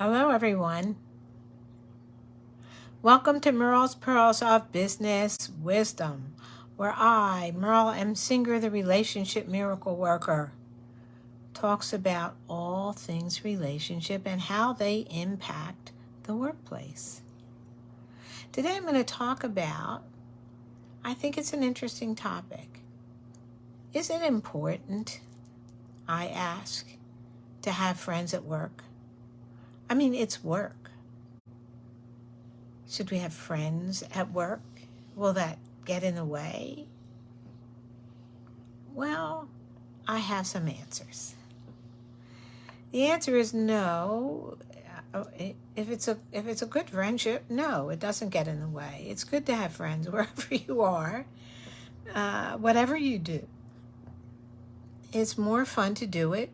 Hello, everyone. Welcome to Merle's Pearls of Business Wisdom, where I, Merle M. Singer, the relationship miracle worker, talks about all things relationship and how they impact the workplace. Today I'm going to talk about, I think it's an interesting topic. Is it important, I ask, to have friends at work? I mean, it's work. Should we have friends at work? Will that get in the way? Well, I have some answers. The answer is no. If it's a good friendship, no, it doesn't get in the way. It's good to have friends wherever you are, whatever you do. It's more fun to do it,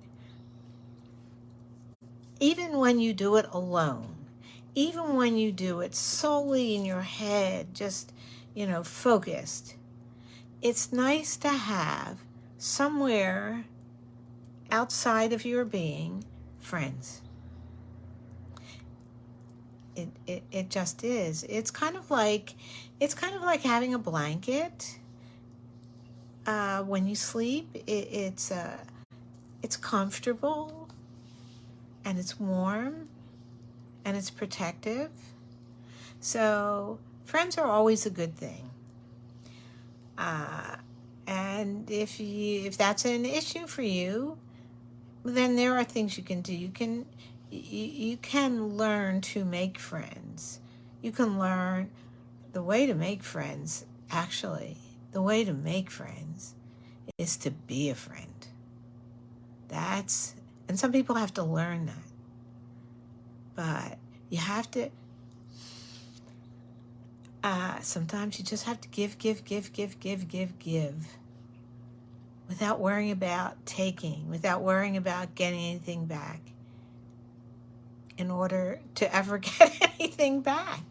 even when you do it alone. Even when you do it solely in your head, just, focused. It's nice to have somewhere outside of your being friends. It just is. It's kind of like having a blanket when you sleep. It's comfortable and it's warm and it's protective. So friends are always a good thing. And if that's an issue for you, then there are things you can do. You can learn to make friends. You can learn the way to make friends. Actually, the way to make friends is to be a friend. And some people have to learn that. But you have to, sometimes you just have to give, without worrying about taking, without worrying about getting anything back in order to ever get anything back.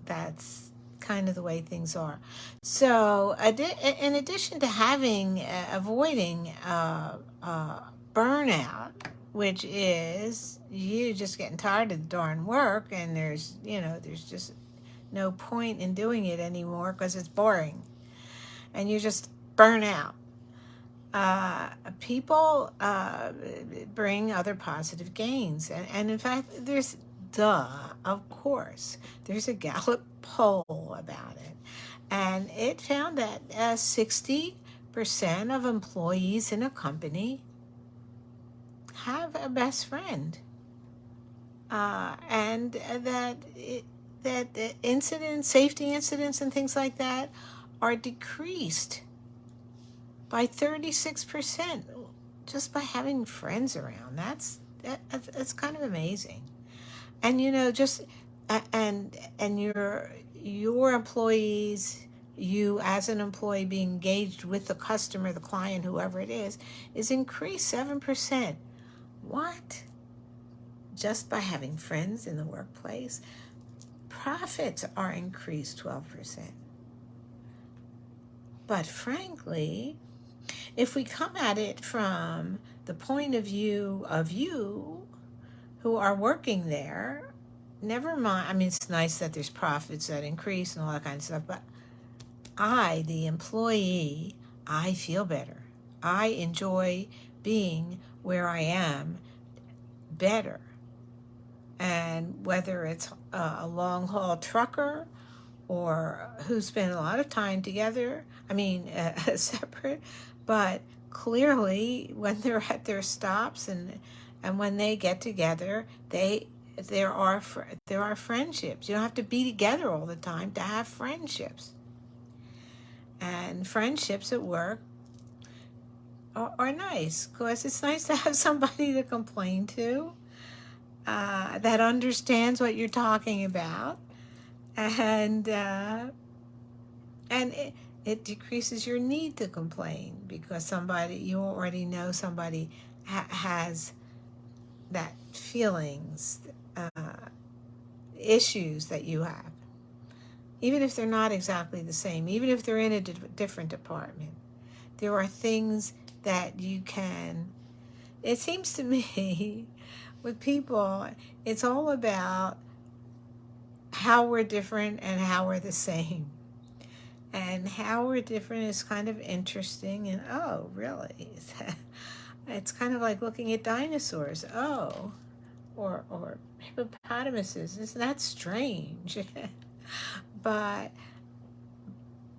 That's kind of the way things are. So in addition to avoiding burnout, which is you just getting tired of the darn work, and there's just no point in doing it anymore because it's boring and you just burn out. People bring other positive gains. And in fact, of course, there's a Gallup poll about it. And it found that 60% of employees in a company have a best friend. And that safety incidents and things like that are decreased by 36% just by having friends around. That's kind of amazing. And and your employees, you as an employee being engaged with the customer, the client, whoever it is increased 7%. What? Just by having friends in the workplace? Profits are increased 12%. But frankly, if we come at it from the point of view of you who are working there, never mind. I mean, it's nice that there's profits that increase and all that kind of stuff, but I, the employee, I feel better. I enjoy being where I am better. And whether it's a long haul trucker or who spend a lot of time together, separate, but clearly when they're at their stops and when they get together, there are friendships. You don't have to be together all the time to have friendships. And friendships at work are nice because it's nice to have somebody to complain to that understands what you're talking about, and it decreases your need to complain because you already know somebody has that feelings, issues that you have, even if they're not exactly the same, even if they're in a different department. There are things that you can it seems to me with people, it's all about how we're different and how we're the same. And how we're different is kind of interesting. And oh, really? It's kind of like looking at dinosaurs. Oh, or hippopotamuses. Isn't that strange? but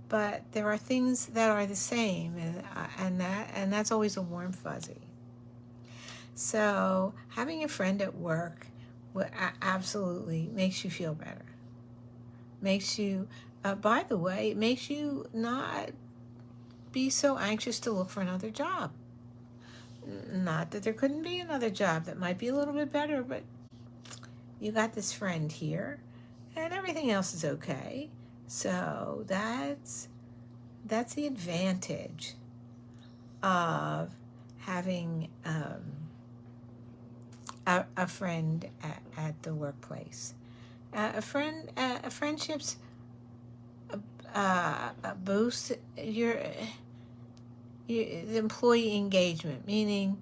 but there are things that are the same, and that's always a warm fuzzy. So having a friend at work absolutely makes you feel better. Makes you, by the way, it makes you not be so anxious to look for another job. Not that there couldn't be another job that might be a little bit better, but you got this friend here, and everything else is okay. So that's the advantage of having a friend at the workplace. A friendship's boost your the employee engagement, meaning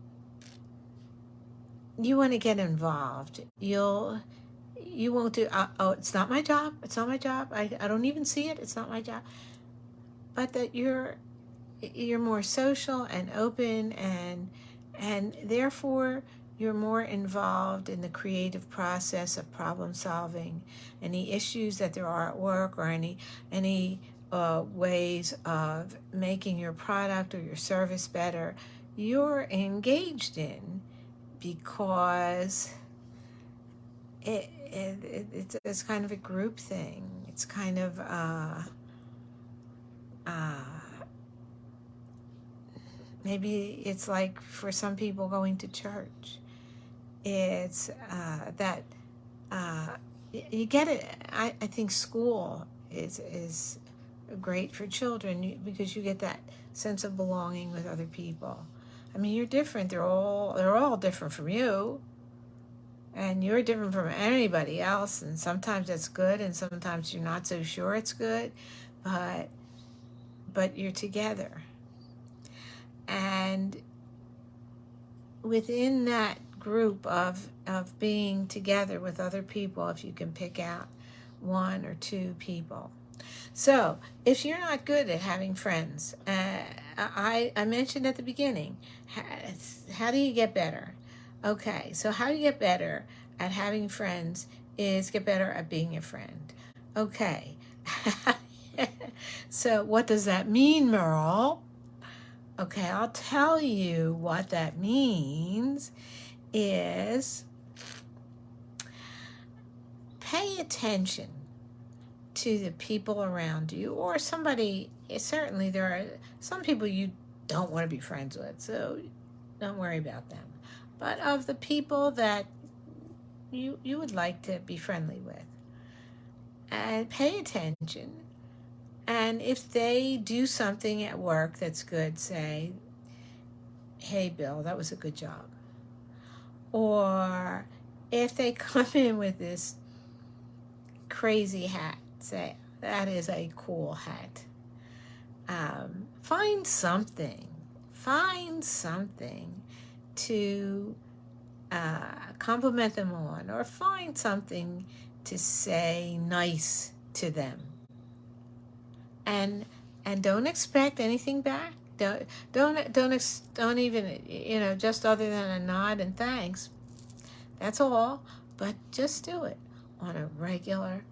you want to get involved. You won't do, oh, it's not my job. It's not my job. I don't even see it. It's not my job. But that you're more social and open, and therefore you're more involved in the creative process of problem solving, any issues that there are at work, or any ways of making your product or your service better. You're engaged in, because it's kind of a group thing. It's kind of maybe it's like for some people going to church. It's that you get it. I think school is great for children, because you get that sense of belonging with other people. I mean, you're different. They're all different from you, and you're different from anybody else. And sometimes that's good, and sometimes you're not so sure it's good, but you're together. And within that group of being together with other people, if you can pick out one or two people. So if you're not good at having friends, I mentioned at the beginning, how do you get better? Okay, so how you get better at having friends is get better at being a friend. Okay. So what does that mean, Merle? Okay, I'll tell you what that means is pay attention to the people around you, or somebody. Certainly there are some people you don't want to be friends with, so don't worry about them. But of the people that you would like to be friendly with, and pay attention. And if they do something at work that's good, say, hey, Bill, that was a good job. Or if they come in with this crazy hat, say, that is a cool hat. Find something to compliment them on, or find something to say nice to them. And don't expect anything back. Don't even, just other than a nod and thanks. That's all. But just do it on a regular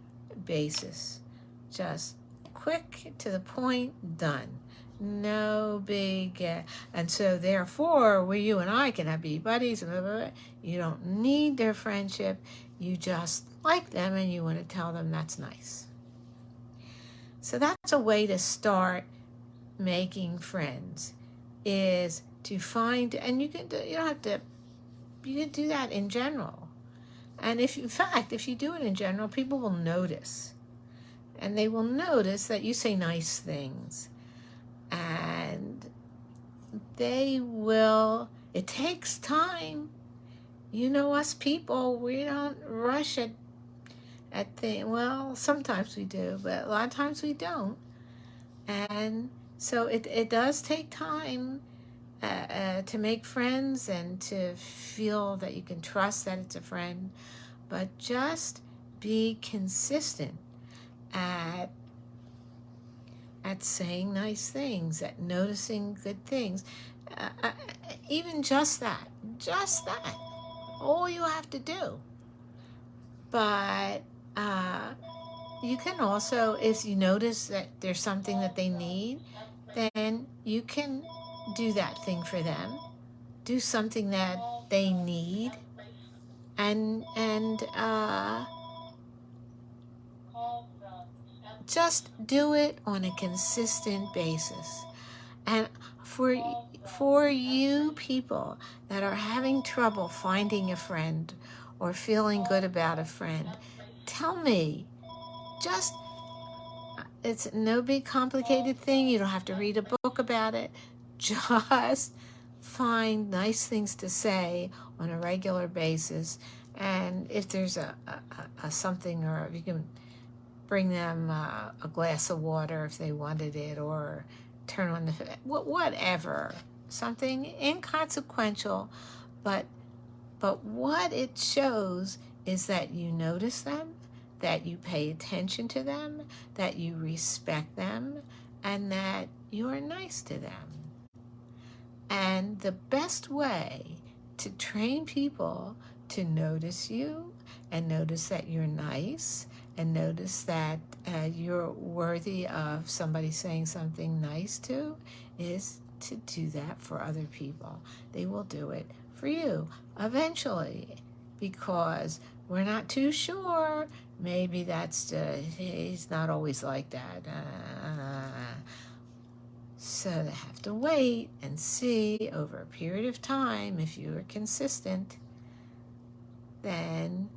basis. Just quick, to the point, done. No big, and so therefore, where you and I can be buddies, blah, blah, blah, you don't need their friendship. You just like them, and you want to tell them that's nice. So that's a way to start making friends, is to find, and you can do that in general. And if you do it in general, people will notice. And they will notice that you say nice things. And they will, it takes time. Us people, we don't rush at things. Well, sometimes we do, but a lot of times we don't. And so it does take time to make friends and to feel that you can trust that it's a friend, but just be consistent at saying nice things, at noticing good things. Even just that, all you have to do. But you can also, if you notice that there's something that they need, then you can do that thing for them. Do something that they need, and just do it on a consistent basis. And for you people that are having trouble finding a friend or feeling good about a friend, tell me. Just, it's no big complicated thing. You don't have to read a book about it. Just find nice things to say on a regular basis. And if there's a something, or if you can bring them a glass of water if they wanted it, or turn on the, whatever, something inconsequential, but what it shows is that you notice them, that you pay attention to them, that you respect them, and that you are nice to them. And the best way to train people to notice you, and notice that you're nice, and notice that you're worthy of somebody saying something nice to, is to do that for other people. They will do it for you eventually, because we're not too sure. Maybe he's not always like that. So they have to wait and see over a period of time. If you are consistent, then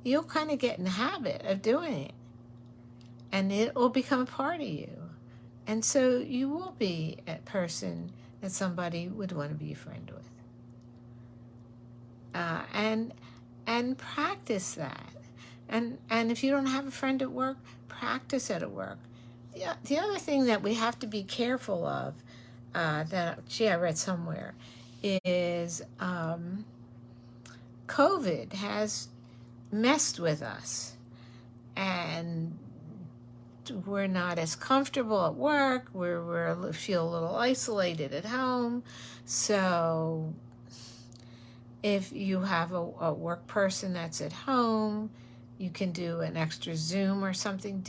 you'll kind of get in the habit of doing it, and it will become a part of you. And so you will be a person that somebody would want to be a friend with. And practice that. And if you don't have a friend at work, practice it at work. Yeah, the other thing that we have to be careful of, that I read somewhere, is COVID has messed with us, and we're not as comfortable at work. We feel a little isolated at home. So if you have a work person that's at home, you can do an extra Zoom or something.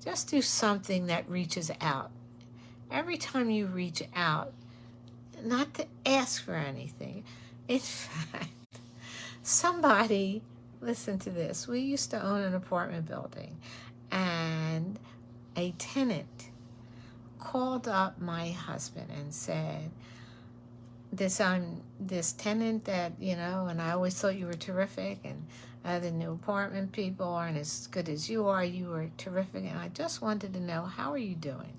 Just do something that reaches out. Every time you reach out, not to ask for anything. In fact, somebody, listen to this. We used to own an apartment building, and a tenant called up my husband and said, this tenant that, and I always thought you were terrific, and the new apartment people aren't as good as you are. You were terrific, and I just wanted to know, how are you doing?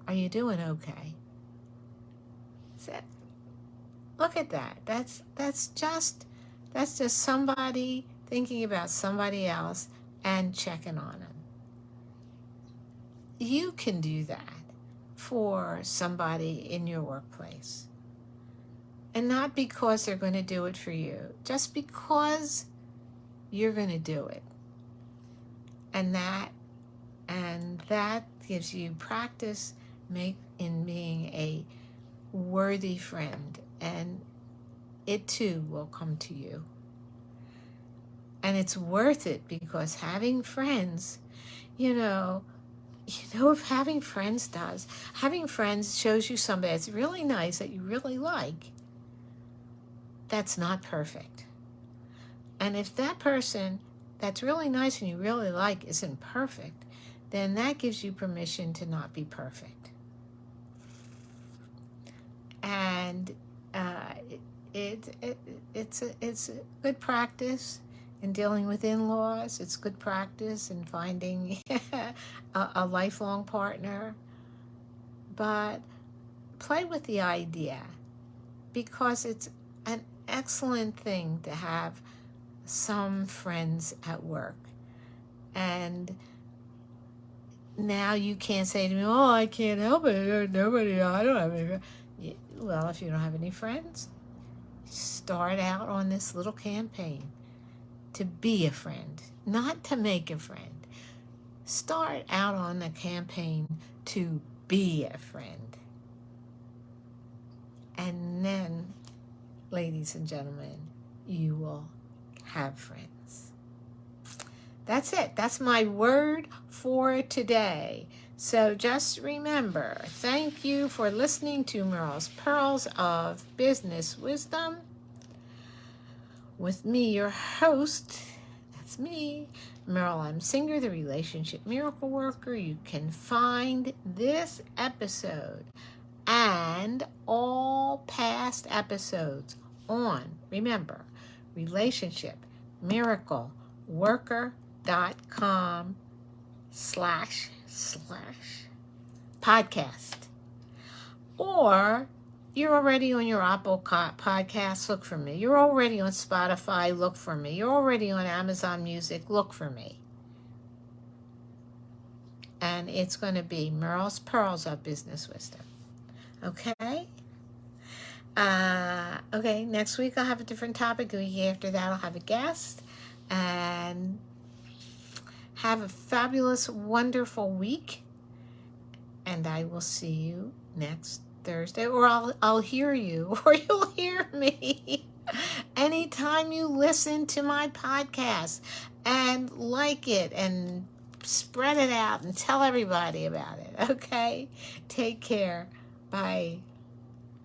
Are you doing okay? Said, look at that. That's just somebody thinking about somebody else and checking on them. You can do that for somebody in your workplace. And not because they're going to do it for you, just because you're going to do it. And that gives you practice in being a worthy friend, and it too will come to you. And it's worth it, because having friends, if having friends shows you somebody that's really nice, that you really like, that's not perfect. And if that person that's really nice and you really like isn't perfect, then that gives you permission to not be perfect. And it's a good practice in dealing with in-laws. It's good practice in finding a lifelong partner. But play with the idea, because it's an excellent thing to have some friends at work. And now you can't say to me, oh, I can't help it. Nobody, I don't have any. Well, if you don't have any friends, start out on this little campaign to be a friend, not to make a friend. Start out on a campaign to be a friend. And then, ladies and gentlemen, you will have friends. That's it. That's my word for today. So just remember, thank you for listening to Merle's Pearls of Business Wisdom. With me, your host, that's me, Merle. I'm Singer, the Relationship Miracle Worker. You can find this episode and all past episodes on, remember, relationshipmiracleworker.com/podcast. Or you're already on your Apple Podcasts, look for me. You're already on Spotify, look for me. You're already on Amazon Music, look for me. And it's going to be Merle's Pearls of Business Wisdom. Okay? Okay, next week I'll have a different topic. The week after that I'll have a guest. And have a fabulous, wonderful week. And I will see you next Thursday, or I'll hear you, or you'll hear me anytime you listen to my podcast, and like it and spread it out and tell everybody about it. Okay, take care. Bye.